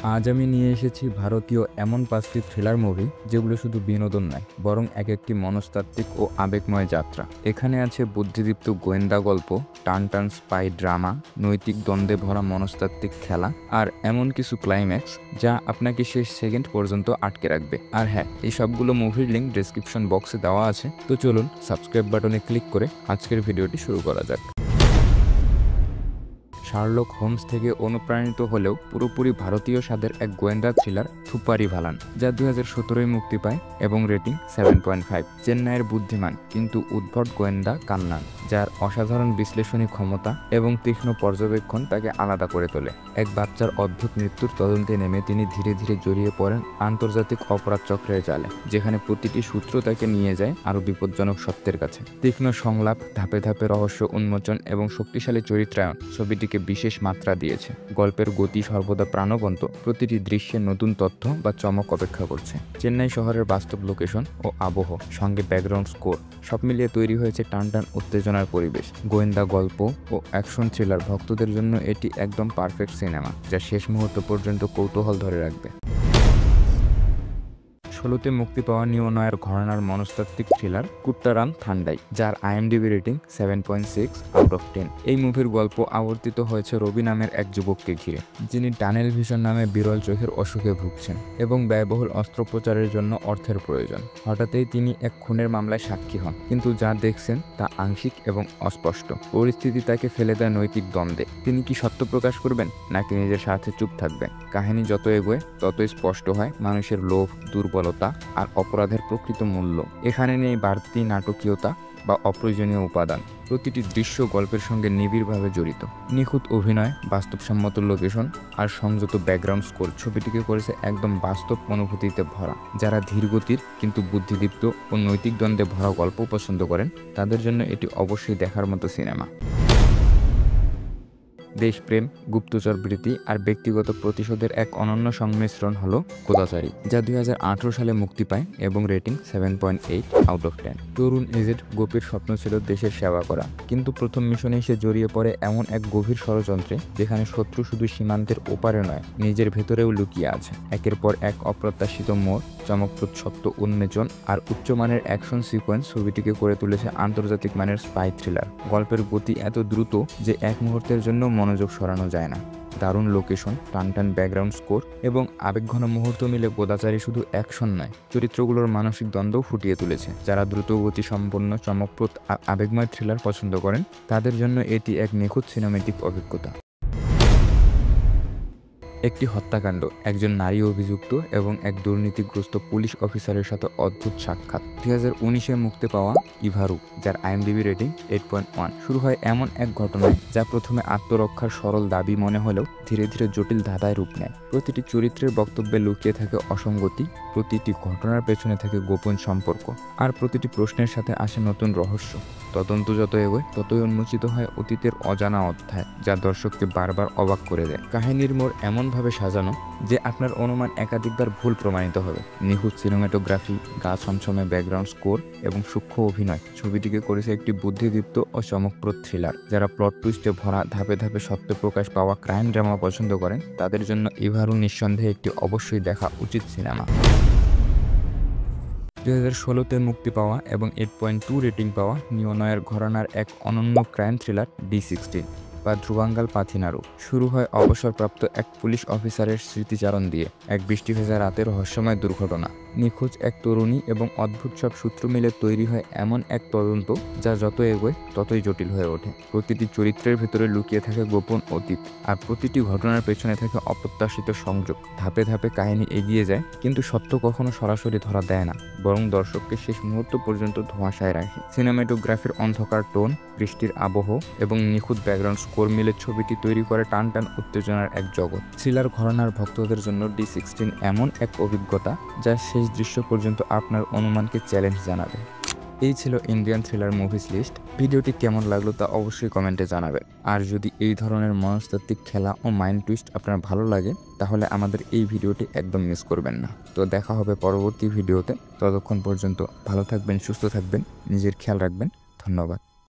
আজ আমি নিয়ে এসেছি ভারতীয় এমন 5টি থ্রিলার মুভি যেগুলো শুধু বিনোদন নয় বরং এক একটি মনস্তাত্ত্বিক ও আবেগময় যাত্রা। এখানে আছে বুদ্ধিদীপ্ত গোয়েন্দা গল্প, টান টান স্পাই ড্রামা, নৈতিক দ্বন্দ্বে ভরা মনস্তাত্ত্বিক খেলা আর এমন কিছু ক্লাইম্যাক্স যা আপনাকে শেষ সেকেন্ড পর্যন্ত আটকে রাখবে। আর হ্যাঁ, এই সবগুলো মুভির লিঙ্ক ডেসক্রিপশন বক্সে দেওয়া আছে। তো চলুন সাবস্ক্রাইব বাটনে ক্লিক করে আজকের ভিডিওটি শুরু করা যাক। শার্লক হোমস থেকে অনুপ্রাণিত হলেও পুরোপুরি ভারতীয় স্বাদের এক গোয়েন্দা থ্রিলার থুপারি ভালান, যা 2017 মুক্তি পায় এবং রেটিং 7.5। চেন্নাইয়ের বুদ্ধিমান কিন্তু উদ্ভট গোয়েন্দা কান্নান, যার অসাধারণ বিশ্লেষণী ক্ষমতা এবং তীক্ষ্ণ পর্যবেক্ষণ তাকে আলাদা করে তোলে। এক বাচ্চার অদ্ভুত মৃত্যুর তদন্তে নেমে তিনি ধীরে ধীরে জড়িয়ে পড়েন আন্তর্জাতিক অপরাধ চক্রের জালে, যেখানে প্রতিটি সূত্র তাকে নিয়ে যায় আরও বিপজ্জনক সত্যের কাছে। তীক্ষ্ণ সংলাপ, ধাপে ধাপে রহস্য উন্মোচন এবং শক্তিশালী চরিত্রায়ন ছবিটিকে বিশেষ মাত্রা দিয়েছে। গল্পের গতি সর্বদা প্রাণবন্ত, প্রতিটি দৃশ্যে নতুন তথ্য বা চমক অপেক্ষা করছে। চেন্নাই শহরের বাস্তব লোকেশন ও আবহ, সঙ্গে ব্যাকগ্রাউন্ড স্কোর, সব মিলিয়ে তৈরি হয়েছে টানটান উত্তেজনার পরিবেশ। গোয়েন্দা গল্প ও অ্যাকশন থ্রিলার ভক্তদের জন্য এটি একদম পারফেক্ট সিনেমা, যা শেষ মুহূর্ত পর্যন্ত কৌতূহল ধরে রাখবে। 2016-তে মুক্তি পাওয়া নিওনয়ের ঘরানার মনস্তাত্ত্বিক থ্রিলার কুট্টারাম থান্ডাই, যার IMDb রেটিং 7.6/10। এই মুভির গল্প আবর্তিত হয়েছে রবি নামের এক যুবককে ঘিরে, যিনি টানেল ভিশন নামে বিরল চোখের অসুখে ভুগছেন এবং ব্যয়বহুল অস্ত্রোপচারের জন্য অর্থের প্রয়োজন। হঠাৎই তিনি এক খুনের মামলায় সাক্ষী হন, কিন্তু যা দেখছেন তা আংশিক এবং অস্পষ্ট। পরিস্থিতি তাকে ফেলে দেয় নৈতিক দ্বন্দ্বে। তিনি কি সত্য প্রকাশ করবেন নাকি নিজের স্বার্থে চুপ থাকবেন? কাহিনী যত এগোয় ততই স্পষ্ট হয় মানুষের লোভ, দুর্বলতা আর অপরাধের প্রকৃত মূল্য। এখানে নেই বাড়তি নাটকীয়তা বা অপ্রয়োজনীয় উপাদান। প্রতিটি দৃশ্য গল্পের সঙ্গে নিবিড়ভাবে জড়িত। নিখুঁত অভিনয়, বাস্তবসম্মত লোকেশন আর সংযত ব্যাকগ্রাউন্ড স্কোর ছবিটিকে করেছে একদম বাস্তব অনুভূতিতে ভরা। যারা ধীরগতির কিন্তু বুদ্ধিদীপ্ত ও নৈতিক দ্বন্দ্বে ভরা গল্প পছন্দ করেন তাদের জন্য এটি অবশ্যই দেখার মতো সিনেমা। দেশপ্রেম, গুপ্তচর বৃত্তি আর ব্যক্তিগত প্রতিশোধের এক অনন্য সংমিশ্রণ হলো গোদাচারী, যা 2018 সালে মুক্তি পায় এবং রেটিং 7.8/10। তরুণ এজেন্ট গোপীর স্বপ্ন ছিল দেশের সেবা করা, কিন্তু প্রথম মিশনে সে জড়িয়ে পড়ে এমন এক গভীর ষড়যন্ত্রে যেখানে শত্রু শুধু সীমান্তের ওপারে নয়, নিজের ভেতরেও লুকিয়ে আছে। একের পর এক অপ্রত্যাশিত মোড়, চমকপ্রদ সত্য উন্মোচন আর উচ্চমানের অ্যাকশন সিকোয়েন্স ছবিটিকে করে তুলেছে আন্তর্জাতিক মানের স্পাই থ্রিলার। গল্পের গতি এত দ্রুত যে এক মুহূর্তের জন্য মনোযোগ সরানো যায় না। দারুণ লোকেশন, টানটান ব্যাকগ্রাউন্ড স্কোর এবং আবেগঘন মুহূর্ত মিলে গোদাচারী শুধু অ্যাকশন নয়, চরিত্রগুলোর মানসিক দ্বন্দ্বও ফুটিয়ে তুলেছে। যারা দ্রুত গতি সম্পন্ন, চমকপ্রদ আর আবেগময় থ্রিলার পছন্দ করেন তাদের জন্য এটি এক নিখুঁত সিনেমেটিক অভিজ্ঞতা। একটি হত্যাকাণ্ড, একজন নারী অভিযুক্ত এবং এক দুর্নীতিগ্রস্ত পুলিশ অফিসারের সাথে অদ্ভুত সাক্ষাৎ। 2019-এ মুক্তি পাওয়া ইভারু, যার IMDb রেটিং 8.1, শুরু হয় এমন এক ঘটনায় যা প্রথমে আত্মরক্ষার সরল দাবি মনে হলেও ধীরে ধীরে জটিল ধাঁধায় রূপ নেয়। প্রতিটি চরিত্রের বক্তব্যে লুকিয়ে থাকে অসঙ্গতি, প্রতিটি ঘটনার পেছনে থাকে গোপন সম্পর্ক, আর প্রতিটি প্রশ্নের সাথে আসে নতুন রহস্য। তদন্ত যত এগোয় ততই উন্মোচিত হয় অতীতের অজানা অধ্যায়, যা দর্শককে বারবার অবাক করে দেয়। কাহিনীর মোড় এমনভাবে সাজানো যে আপনার অনুমান একাধিকবার ভুল প্রমাণিত হবে। নিখুঁত সিনেমাটোগ্রাফি, গা ছমছমে ব্যাকগ্রাউন্ড স্কোর এবং সূক্ষ্ম অভিনয় ছবিটিকে করেছে একটি বুদ্ধিদীপ্ত ও চমকপ্রদ থ্রিলার। যারা প্লট টুইস্টে ভরা, ধাপে ধাপে সত্য প্রকাশ পাওয়া ক্রাইম ড্রামা পছন্দ করেন তাদের জন্য ইভারু নিঃসন্দেহে একটি অবশ্যই দেখা উচিত সিনেমা। 2016-তে মুক্তি পাওয়া এবং 8.2 রেটিং পাওয়া নিওনয়ের ঘরানার এক অনন্য ক্রাইম থ্রিলার D16 বা ধ্রুবাঙ্গাল পাথিনারু শুরু হয় অবসরপ্রাপ্ত এক পুলিশ অফিসারের স্মৃতিচারণ দিয়ে। এক বৃষ্টি ভেজা রাতের রহস্যময় দুর্ঘটনা, নিখোঁজ এক তরুণী এবং অদ্ভুত সব সূত্র মিলে তৈরি হয় এমন এক তদন্ত যা যত এগোয় ততই জটিল হয়ে ওঠে। প্রতিটি চরিত্রের ভেতরে লুকিয়ে থাকে গোপন অতীত, আর প্রতিটি ঘটনার পেছনে থাকে অপ্রত্যাশিত সংযোগ। ধাপে ধাপে কাহিনী এগিয়ে যায়, কিন্তু সত্য কখনো সরাসরি ধরা দেয় না, বরং দর্শককে শেষ মুহূর্ত পর্যন্ত ধোঁয়াশায় রাখে। সিনেমাটোগ্রাফির অন্ধকার টোন, বৃষ্টির আবহ এবং নিখুঁত ব্যাকগ্রাউন্ড স্কোর মিলে ছবিটি তৈরি করে টানটান উত্তেজনার এক জগৎ। থ্রিলার ঘরানার ভক্তদের জন্য D16 এমন এক অভিজ্ঞতা যা শেষ দৃশ্য পর্যন্ত আপনার অনুমানকে চ্যালেঞ্জ জানাবে। এই ছিল ইন্ডিয়ান থ্রিলার মুভিস লিস্ট। ভিডিওটি কেমন লাগলো তা অবশ্যই কমেন্টে জানাবেন। আর যদি এই ধরনের মনস্তাত্ত্বিক খেলা ও মাইন্ড টুইস্ট আপনার ভালো লাগে তাহলে আমাদের এই ভিডিওটি একদম মিস করবেন না। তো দেখা হবে পরবর্তী ভিডিওতে। ততক্ষণ পর্যন্ত ভালো থাকবেন, সুস্থ থাকবেন, নিজের খেয়াল রাখবেন। ধন্যবাদ।